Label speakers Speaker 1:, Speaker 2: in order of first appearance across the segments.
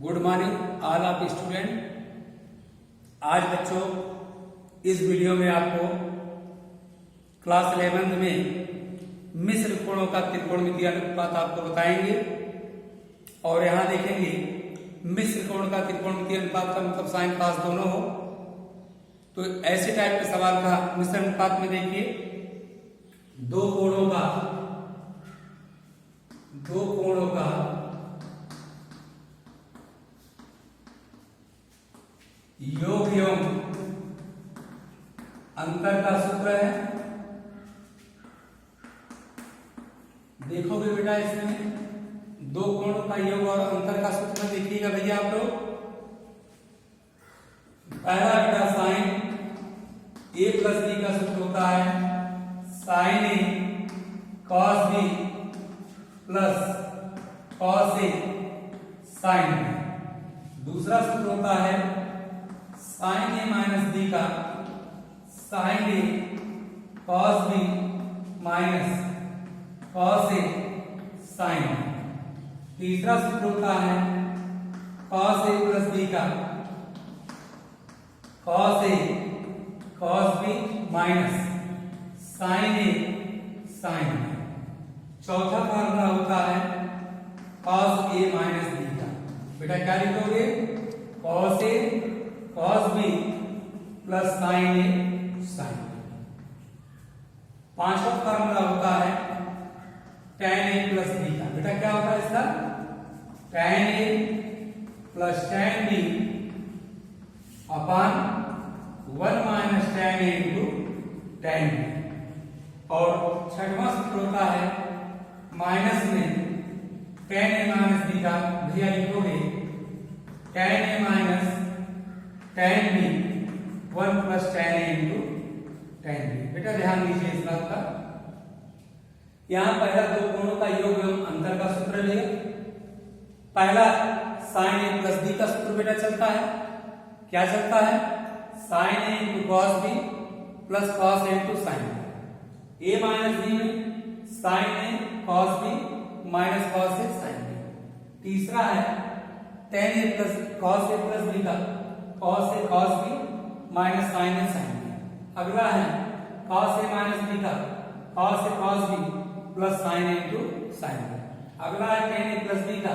Speaker 1: Good morning all of student. आज बच्चों इस वीडियो में आपको क्लास 11 में मिश्र कोणों का त्रिकोणमितीय अनुपात आपको बताएंगे और यहाँ देखेंगे मिश्र कोण का त्रिकोणमितीय अनुपात का मतलब साइन कॉस दोनों हो। तो ऐसे टाइप के सवाल का मिश्र अनुपात में देखिए दो कोणों का योग एवं अंतर का सूत्र है। देखोगे बेटा इसमें दो कोणों का योग और अंतर का सूत्र देखिएगा भैया आप लोग। पहला बेटा साइन ए प्लस बी का सूत्र होता है sine A cos B plus cos A sine B. दूसरा सूत्र होता है साइन ए माइनस बी का sign A cos B minus cos A sine B. तीसरा सूत्र होता है कॉस ए प्लस बी का cos A cos B minus sine A sine B. चौथा फॉर्मूला होता है कॉस ए माइनस बी का। बेटा क्या लिखोगे cos A cos B plus sine A sine B. पांचवा फॉर्मूला होता है tan ए प्लस बी का। बेटा क्या होता है इसका tan A plus tan B upon 1 minus tan A into tan B. और छठवां सूत्र होता है माइनस में tan ए माइनस बी का। भैया लिखोगे tan A minus tan B 1 plus tan A into tan B. बेटा ध्यान दीजिए इस बात का। यहां पहला दो कोणों का योग एवं अंतर का सूत्र लिया। पहला साइन ए प्लस बी का सूत्र बेटा चलता है। क्या चलता है sine A into cos B plus cos A into sine B. A minus B में sine A cos B minus cos A sine B. तीसरा है tan A plus cos A plus B का cos A cos B minus sine A sine B. अगला है cos A minus B का cos A cos B plus sine A into sine B. अगला है tan A plus B का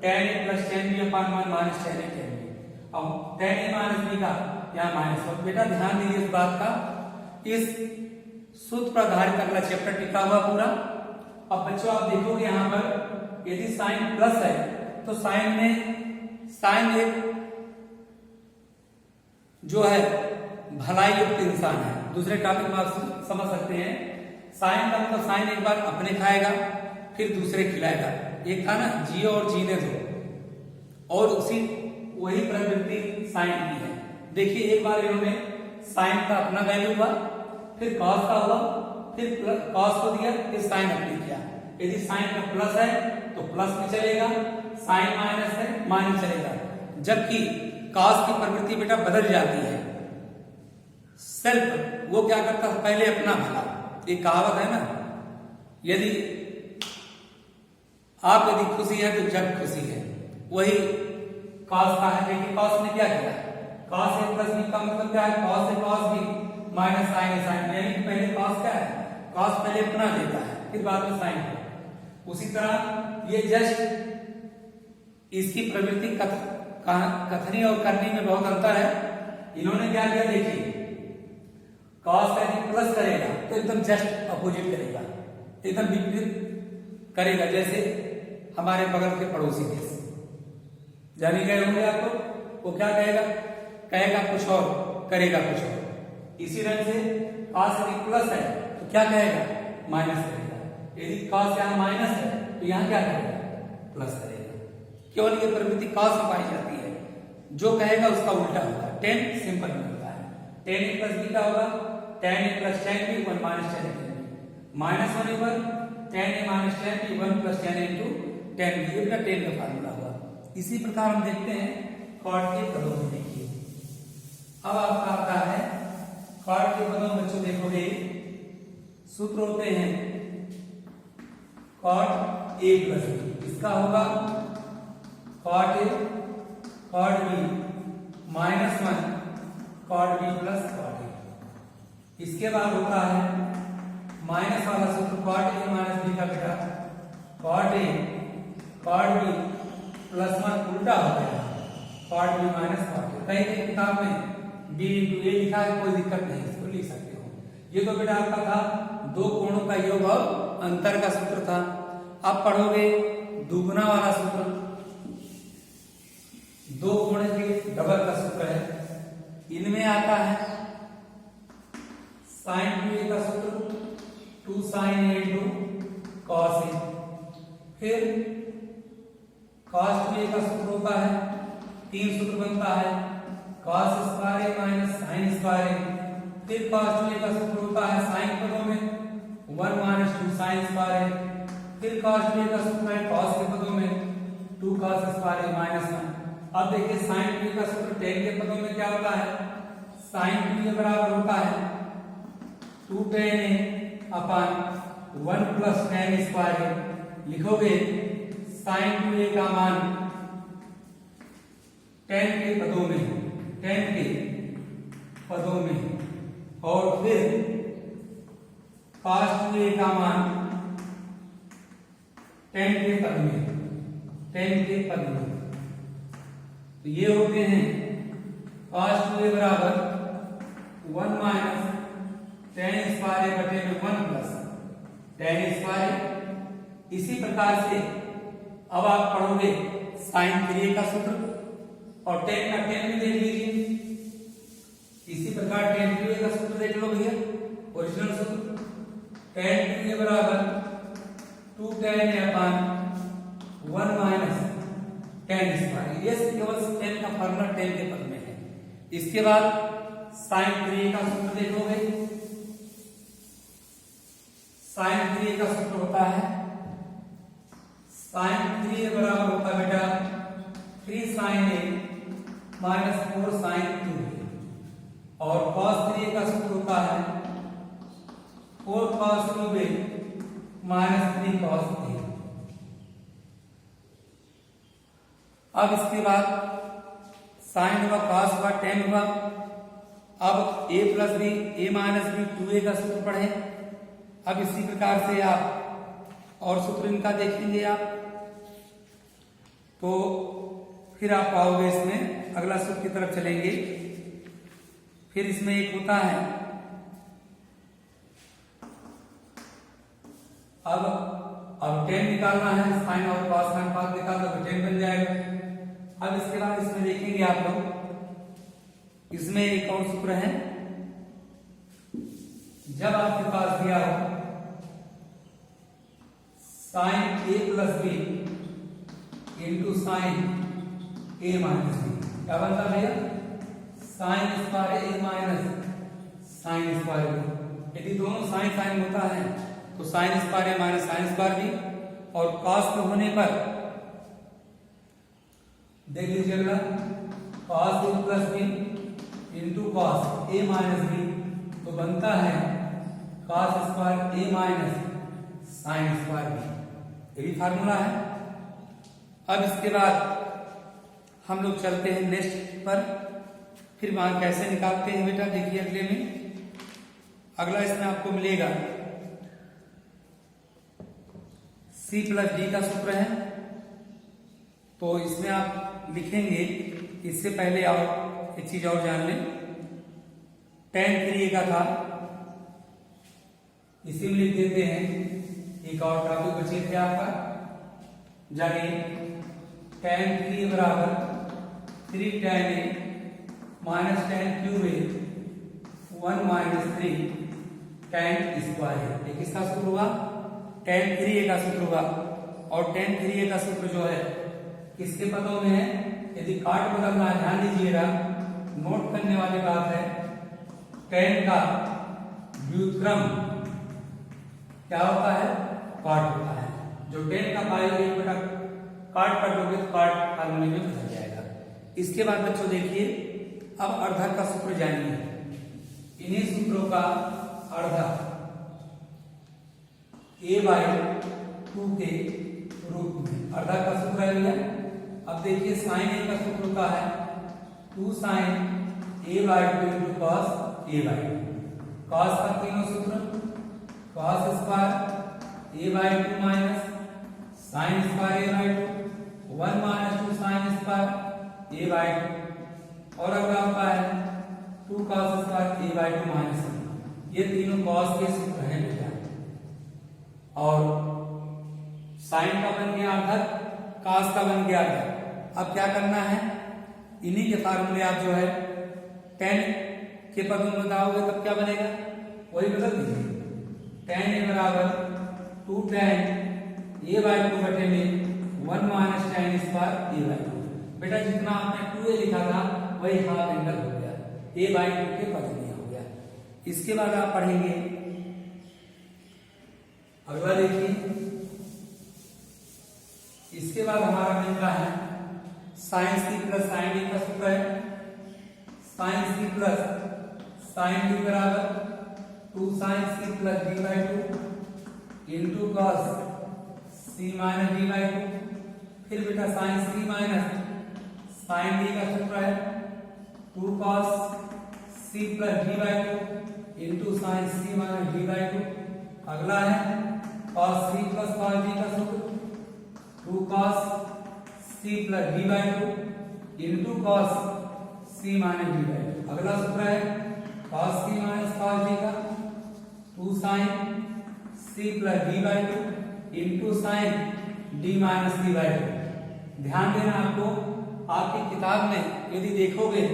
Speaker 1: tan A plus tan B upon 1 minus tan A tan B. अब tan A minus B का यहाँ minus 1। बेटा ध्यान दीजिए इस बात का। इस सूत्र पर आधारित अगला चैप्टर टिका हुआ पूरा। अब बच्चों आप देखोगे यहाँ पर यदि साइन प्लस है तो साइन में साइन एक जो है भलाई युक्त इंसान है। दूसरे टॉपिक में आप समझ सकते हैं साइन का मतलब साइन एक बार अपने खाएगा फिर दूसरे खिलाएगा। एक था ना जियो और जीने दो और उसी वही प्रवृत्ति साइन की है। देखिए एक बार इन्होंने साइन का अपना वैल्यू हुआ फिर कॉस का हुआ फिर कॉस को दिया फिर साइन अपने किया। यदि साइन का प्लस है तो प्लस में चलेगा, साइन माइनस है माइनस चलेगा। जबकि कॉस की प्रवृत्ति बेटा बदल जाती है। सेल्फ वो क्या करता है पहले अपना भला। एक कहावत है ना यदि खुशी है तो जग खुशी है। वही कॉस का है। देखिए कॉस ने क्या किया कॉस ए प्लस बी का मतलब क्या है cos A cos B minus sine A sine B. यानी कि पहले कॉस क्या है कॉस पहले अपना देता है फिर बाद में साइन को। उसी तरह ये जस्ट इसकी प्रवृत्ति कथनी और करने में बहुत अंतर है। इन्होंने क्या किया देखिए कॉस का यदि प्लस करेगा तो एकदम जस्ट अपोजिट करेगा, एकदम विपरीत करेगा। जैसे हमारे बगल के पड़ोसी देश जानी गए होंगे आपको। वो क्या कहेगा कुछ और करेगा कुछ और। इसी रंग से कॉस यदि प्लस है तो क्या कहेगा माइनस करेगा। यदि कॉस यहाँ माइनस है तो यहाँ क्या करेगा प्लस करेगा। केवल ये प्रवृत्ति कॉस में पाई जाती है। जो कहेगा उसका उल्टा होगा। tan सिंपल में होता है tan ए प्लस बी का होगा tan A plus tan B 1 minus tan A tan B. Minus होने पर tan A minus tan B 1 plus tan A into tan B. ये बेटा tan का फार्मूला हुआ। इसी प्रकार हम देखते हैं कॉट के पदों में। देखिए अब आपका आता है कॉट के पदों में बच्चों देखोगे सूत्र होते हैं कॉट ए प्लस बी। इसका होगा cot A cot B minus 1 cot B plus cot A. इसके बाद होता है माइनस वाला सूत्र कॉट ए माइनस बी का बेटा cot A cot B plus 1 उल्टा हो गया cot B minus cot A. कहीं किताब में बी इंटू ए लिखा है, कोई दिक्कत नहीं, इसको लिख सकते हो। ये तो बेटा आपका था दो कोणों का योग और अंतर का सूत्र था। अब पढ़ोगे दुगुना वाला सूत्र, दो कोण के डबल का सूत्र है। इनमें आता है साइन 2a का सूत्र 2 sin a into cos A, फिर cos 2a का सूत्र होता है, तीन सूत्र बनता है cos स्क्वायर ए माइनस साइन स्क्वायर ए, फिर cos 2a का सूत्र होता है साइन पदों में 1 माइनस 2 साइन स्क्वायर ए, फिर cos 2a का सूत्र है cos के पदों में 2 cos स्क्वायर ए माइनस 1। अब देखिए साइन 2a का सूत्र tan के पदों में क्या होता है, साइन 2a बराबर होता है 2 tan a अपन 1 प्लस tan स्क्वायर ए। लिखोगे साइन 2a का मान tan के पदों में, tan के पदों में, और फिर cos 2a का मान tan के पद में, tan के पद में। तो ये होते हैं cos 2a बराबर 1 माइनस tan स्क्वायर ए बटे में 1 प्लस tan स्क्वायर। इसी प्रकार से अब आप पढ़ोगे sin 3a का सूत्र और tan का tan भी देख लीजिए। इसी प्रकार tan 3a का सूत्र देख लो भैया, ओरिजिनल सूत्र tan 3a बराबर 2 tan a अपन 1 माइनस tan स्क्वायर। ये केवल tan का फॉर्मूला tan के पद में है। इसके बाद sin 3a का सूत्र देखोगे, sin 3a का सूत्र होता है sin 3a बराबर होता है बेटा 3 sin a minus 4 sin 2a, और cos 3a का सूत्र होता है 4 cos 2a minus 3 cos a। अब इसके बाद साइन हुआ, cos हुआ, tan हुआ। अब a plus B a minus B 2a का सूत्र पढ़े। अब इसी प्रकार से आप और सूत्र इनका देखेंगे आप, तो फिर आप पाओगे इसमें अगला सूत्र की तरफ चलेंगे। फिर इसमें एक होता है अब tan निकालना है, साइन और cos का अनुपात निकालना तो tan बन जाएगा। अब इसके बाद इसमें देखेंगे आप लोग, इसमें एक और सूत्र है, जब आपके पास दिया हो sine a plus B into sine a minus B, क्या बनता है भैया, sine square a minus sine square B. यदि दोनों साइन साइन होता है तो sine square a minus sine square B, और cos के होने पर देख लीजिएगा cos a plus B into cos a minus B, तो बनता है cos square a minus sine square B. यही फार्मूला है। अब इसके बाद हम लोग चलते हैं नेक्स्ट पर, फिर मान कैसे निकालते हैं बेटा देखिए अगले में। अगला इसमें आपको मिलेगा c प्लस डी का सूत्र है, तो इसमें आप लिखेंगे, इससे पहले और एक चीज और जान लें, tan 3a का था, इसी में लिख देते हैं। एक और टॉपिक बचे थे आपका, जानिए tan 3a बराबर 3 tan a minus tan cube a 1 minus 3 tan square. एक इसका सूत्र हुआ, tan 3a का सूत्र हुआ, और tan 3a का सूत्र जो है किसके पदों में है, यदि काट बदलना है ध्यान दीजिएगा, नोट करने वाली बात है, tan का व्युत्क्रम क्या होता है, काट होता है। जो tan का पाई एक बटा काट कर दोगे तो काट फार्मूले में बदल जाएगा। इसके बाद बच्चों देखिए, अब अर्धक का सूत्र जानिए। इन्हीं सूत्रों का अर्धक a/2 के रूप में अर्धक का सूत्र है भैया। अब देखिए साइन ए का सूत्र होता है 2 sin a by 2 into cos a by 2। cos का तीनों सूत्र cos square a by 2 minus sin square a by 2 1 minus 2 sin square a by 2 और अगला होता है 2 cos square a by 2 minus. ये तीनों cos के सूत्र हैं बेटा। और sin का बन गया अर्थक, cos का बन गया अर्थक। अब क्या करना है, इन्हीं के फार्मूले आप जो है tan के पद में बताओगे तब क्या बनेगा, वही बदल दीजिए। tan a बराबर 2 tan a by 2 बटे में 1 minus tan square a by 2। बेटा जितना आपने 2a लिखा था वही हाफ एंगल हो गया, a by 2 के पद में हो गया। इसके बाद आप पढ़ेंगे अगला देखिए, इसके बाद हमारा मिल रहा है sine C plus sine D का सूत्र है। Sine C plus sine D बराबर 2 sine C plus D by 2 into cos C minus D by 2। फिर बेटा sine C minus sine D का सूत्र है 2 cos C plus D by 2 into sine C minus D by 2। अगला है cos C plus cos D का सूत्र 2 cos c plus d by 2 into cos c minus d by 2। अगला सूत्र है cos c minus cos d का 2 sin c plus d by 2 into sin d minus d by 2। ध्यान देना आपको, आपकी किताब में यदि देखोगे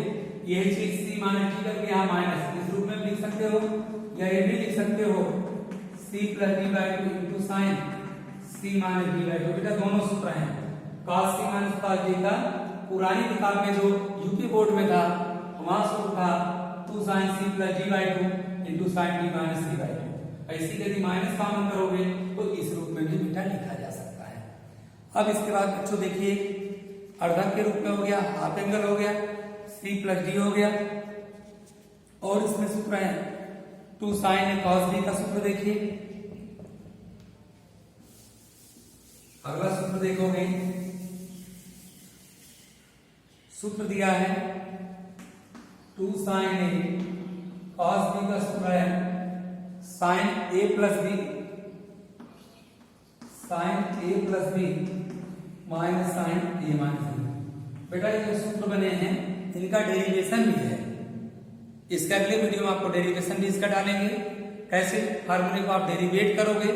Speaker 1: यही चीज c माइनस d करके यहाँ माइनस इस रूप में लिख सकते हो, या ये भी लिख सकते हो c plus d by 2 into sign c minus d by 2। बेटा दोनों सूत्र हैं। cos c minus cos d का पुरानी किताब में जो यूपी बोर्ड में था वहां सूत्र था 2 sin c plus d by 2 into sign d minus d by 2। ऐसी यदि माइनस कॉमन करोगे तो इस रूप में भी बेटा लिखा जा सकता है। अब इसके बाद बच्चों देखिए अर्धक के रूप में हो गया, हाफ एंगल हो गया, c प्लस d हो गया, और इसमें सूत्र है 2 sin a cos d का सूत्र देखिए। अगला सूत्र देखोगे, सूत्र दिया है 2 sin a cos b का सूत्र है sin a plus b minus sin a minus b। बेटा ये जो सूत्र बने हैं इनका डेरिवेशन भी है, इसका अगले वीडियो में आपको डेरिवेशन भी इसका डालेंगे, कैसे फार्मूले को आप डेरिवेट करोगे,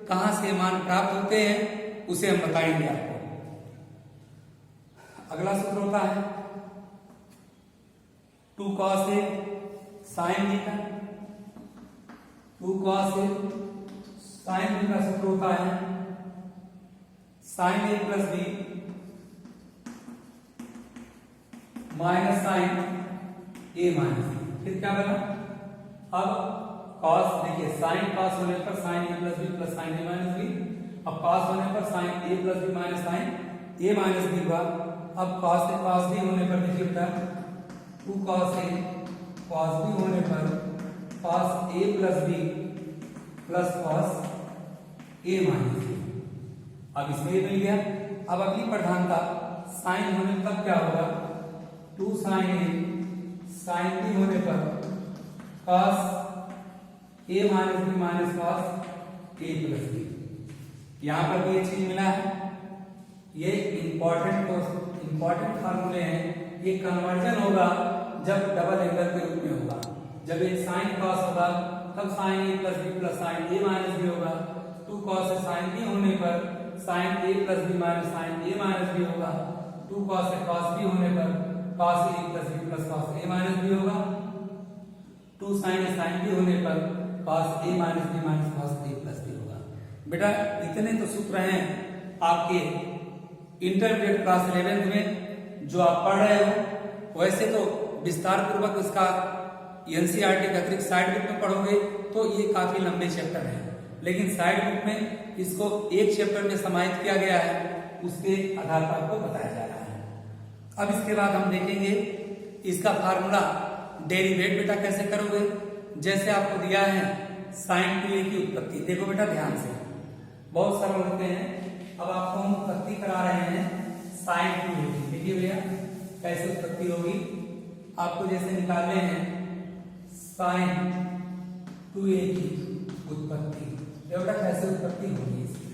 Speaker 1: कहां से मान प्राप्त होते हैं उसे हम बताएंगे आपको। अगला सूत्र होता है 2 cos a sin b का 2 cos a sin b का सूत्र होता है sin a plus b minus sin a minus b। फिर क्या बना, अब cos देखिए sin cos होने पर sin a plus b plus sin a minus b। अब cos होने पर sin a plus b minus sin a minus b हुआ। अब cos से cos b होने पर देखिए बेटा 2 cos a cos b होने पर cos a plus b plus cos a minus b। अब इसमें ये मिल गया। अब अगली प्रधानता sin होने तब क्या होगा, 2 sin a sin b होने पर cos a minus b minus cos a plus b। यहाँ पर भी ये चीज मिला है, ये इंपॉर्टेंट फार्मूले हैं। ये कन्वर्जन होगा जब डबल एंगल के रूप में होगा, जब एक साइन कॉस होगा तब साइन ए प्लस बी प्लस साइन ए माइनस बी होगा। 2 cos से साइन बी होने पर साइन ए प्लस बी माइनस साइन ए माइनस बी होगा। 2 cos से cos बी होने पर cos ए प्लस बी प्लस cos ए माइनस बी होगा। 2 sin ए साइन बी होने पर cos ए माइनस बी माइनस cos ए प्लस बी होगा। बेटा इतने तो सूत्र हैं आपके इंटरमीडिएट क्लास 11th में जो आप पढ़ रहे हो। वैसे तो विस्तार पूर्वक इसका एनसीईआरटी के अतिरिक्त साइड बुक में पढ़ोगे तो ये काफी लंबे चैप्टर हैं, लेकिन साइड बुक में इसको एक चैप्टर में समाहित किया गया है, उसके आधार पर आपको बताया जा रहा है। अब इसके बाद हम देखेंगे इसका फार्मूला डेरिवेट बेटा कैसे करोगे। जैसे आपको दिया है साइन 2a की उत्पत्ति, देखो बेटा ध्यान से, बहुत सरल होते हैं। अब आपको हम उत्पत्ति करा रहे हैं साइन 2a। देखिए भैया कैसे उत्पत्ति होगी, आपको जैसे निकालने हैं साइन 2a की उत्पत्ति, बेटा कैसे उत्पत्ति होगी इसकी।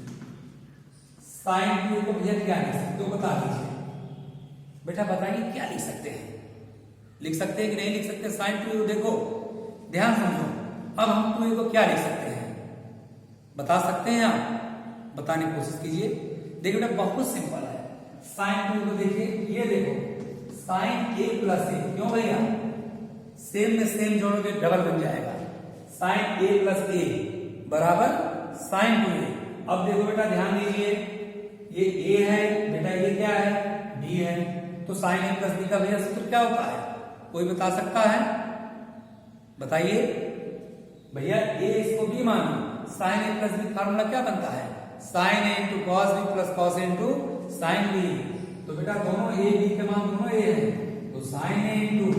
Speaker 1: साइन 2a को भैया क्या लिख सकते हो बता दीजिए बेटा, बताइए क्या लिख सकते हैं, लिख सकते हैं कि नहीं लिख सकते। साइन 2a को देखो ध्यान समझो, अब हम 2a को क्या लिख सकते हैं बता सकते हैं आप, बताने की कोशिश कीजिए। देखिए बेटा बहुत सिंपल है, साइन 2a को देखिए, ये देखो साइन a प्लस a, क्यों भैया सेम में सेम जोड़ोगे डबल बन जाएगा, साइन a प्लस a बराबर साइन 2a। अब देखो बेटा ध्यान दीजिए, ये a है बेटा, ये क्या है b है, तो साइन a प्लस b का भैया सूत्र क्या होता है, कोई बता सकता है, बताइए भैया। a इसको b मानो, sine a plus b formula क्या बनता है, sine a into cos b plus cos a into sine b। तो बेटा दोनों a b के मान दोनों a है, तो sine a into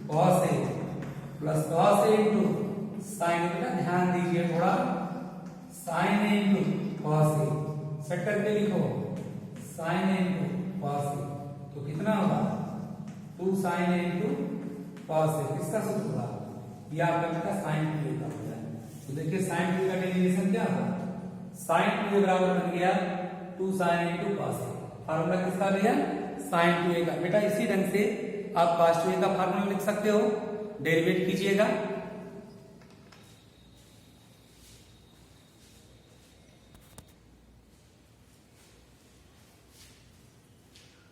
Speaker 1: cos a plus cos a into sine a। बेटा ध्यान दीजिए थोड़ा, sine a into cos a set करके लिखो, sine a into cos a, तो कितना होगा 2 sine a into cos a, किसका सूत्र होगा, ये आपका बेटा साइन 2a का होता है। तो देखिए साइन 2a का डेरिवेशन क्या होगा, साइन 2a बराबर बन गया 2 sine a into cos a, formula किसका भैया साइन 2a का। बेटा इसी ढंग से आप कॉस 2a का फार्मूला लिख सकते हो, डेरिवेट कीजिएगा।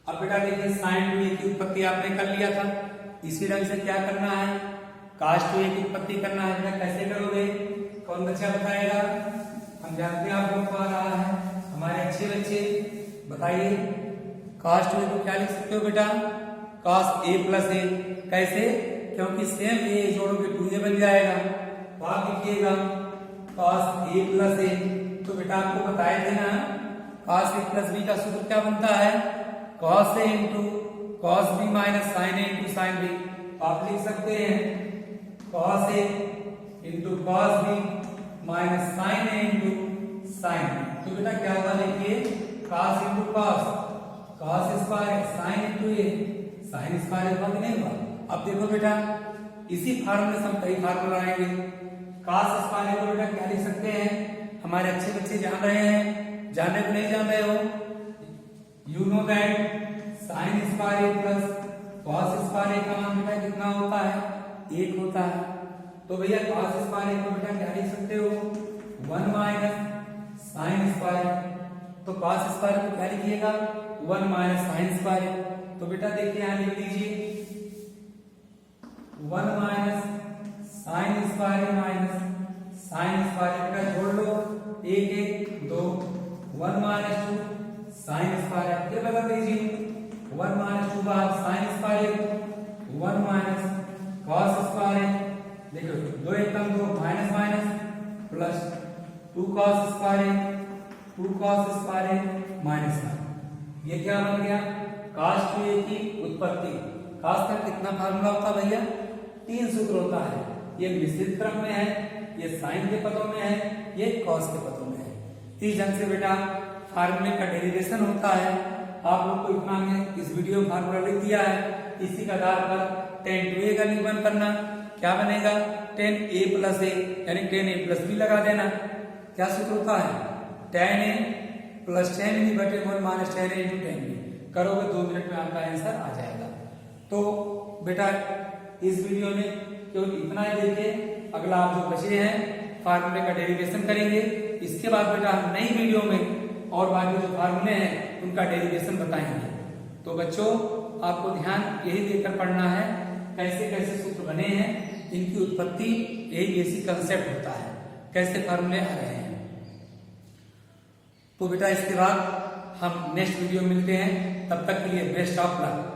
Speaker 1: अब बेटा देखिए साइन 2a की उत्पत्ति आपने कर लिया था, इसी ढंग से क्या करना है कॉस 2a की उत्पत्ति करना है। बेटा कैसे करोगे, कौन बच्चा बताएगा, हम जानते हैं आप लोग को आ रहा है, हमारे अच्छे बच्चे बताइए। कॉस 2a को क्या लिख सकते हो बेटा, कॉस a प्लस a, कैसे, क्योंकि सेम a जोड़ोगे 2a बन जाएगा, तो आप लिखिएगा कॉस a प्लस a। तो बेटा आपको बताए थे ना कॉस a प्लस b का सूत्र क्या बनता है, cos a into cos b minus sine a into sine b। आप लिख सकते हैं cos a into cos b minus sine a into sine b। तो बेटा क्या होगा देखिए, cos into cos, cos square sine into a, sine square होगा कि नहीं होगा। अब देखो बेटा इसी फार्मूले से हम कई फार्मूला आएंगे, कॉस स्क्वायर को बेटा क्या लिख सकते हैं, हमारे अच्छे बच्चे जान रहे हैं, जाने को नहीं जान रहे हो, you know that sine square plus cos square का मान बेटा कितना होता है, 1 होता है। तो भैया कॉस स्क्वायर को बेटा क्या लिख सकते हो, 1 माइनस साइन स्क्वायर, तो कॉस स्क्वायर को क्या लिखिएगा 1 माइनस साइन स्क्वायर। तो बेटा देखिए यहां लिख लीजिए 1 minus sine square minus sine square, बेटा जोड़ लो 1 1 2, 1 माइनस 2 साइन स्क्वायर, ये बता दीजिए 1 माइनस 2 बार sine square, 1 minus cos square, देखो 2 1 2 minus minus plus 2 cos square, 2 cos square minus 1। ये क्या बन गया कॉस 2a की उत्पत्ति। कॉस का कितना फार्मूला होता है भैया, 3 सूत्र होता है, ये मिश्रित क्रम में है, ये साइन के पदों में है, ये कॉस के पदों में है। इस ढंग से बेटा फार्मूले का डेरिवेशन होता है। आप लोग को इतना में इस वीडियो में फार्मूला लिख दिया है, इसी के आधार पर tan 2a का निरूपण करना, क्या बनेगा tan a प्लस a यानी tan a प्लस b लगा देना। क्या सूत्र होता है tan a plus tan b बटे 1 minus tan a into tan b, करोगे 2 मिनट में आपका आंसर आ जाएगा। तो बेटा इस वीडियो में केवल इतना ही देखिए, अगला आप जो बचे हैं फार्मूले का डेरिवेशन करेंगे, इसके बाद बेटा हम नई वीडियो में और बाकी जो फार्मूले हैं उनका डेरिवेशन बताएंगे। तो बच्चों आपको ध्यान यही देकर पढ़ना है, कैसे कैसे सूत्र बने हैं, इनकी उत्पत्ति यही बेसिक कंसेप्ट होता है, कैसे फार्मूले आ रहे हैं। तो बेटा इसके बाद हम नेक्स्ट वीडियो में मिलते हैं, तब तक के लिए बेस्ट ऑफ लक।